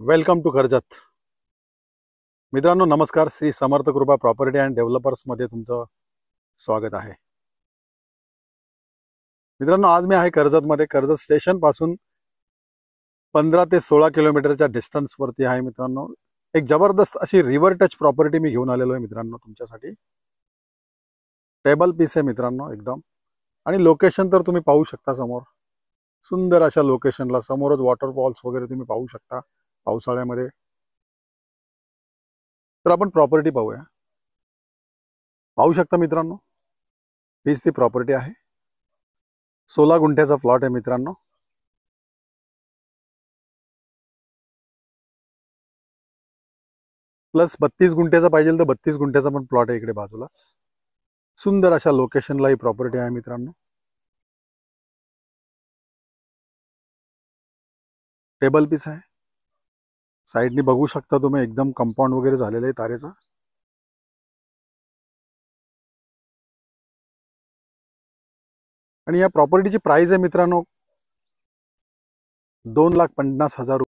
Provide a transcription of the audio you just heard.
Welcome to Karjat. मित्रांनो नमस्कार. श्री समर्थ कृपा प्रॉपर्टी अँड डेव्हलपर्स मध्ये तुमचं स्वागत आहे. मित्रांनो आज मी आहे कर्जतमध्ये. कर्जत स्टेशन पासून 15 ते 16 किलोमीटरच्या डिस्टन्स वरती आहे. मित्रांनो एक जबरदस्त अशी रिव्हर टच प्रॉपर्टी मी घेऊन आलेलो आहे मित्रांनो तुमच्यासाठी. टेबल पीस आहे मित्रांनो एकदम. आणि लोकेशन तर तुम्ही पाहू शकता समोर. सुंदर अशा लोकेशनला समोरच वॉटरफॉल्स वगैरे तुम्ही पाहू शकता पावसाळ्यामध्ये. तर आपण प्रॉपर्टी पाहूया. पाहू शकता मित्रांनो, हीच ती प्रॉपर्टी आहे. 16 गुंठ्याचा प्लॉट आहे मित्रांनो. प्लस 32 गुंठ्याचा पाहिजे तर 32 गुंठ्याचा पण प्लॉट आहे इकडे बाजूलाच. सुंदर अशा लोकेशनला ही प्रॉपर्टी आहे मित्रांनो. टेबल पीस आहे. साईडनी बघू शकता तुम्ही एकदम कंपाऊंड वगैरे झालेलं आहे तारेचा. आणि या प्रॉपर्टीची प्राइस आहे मित्रांनो 2,50,000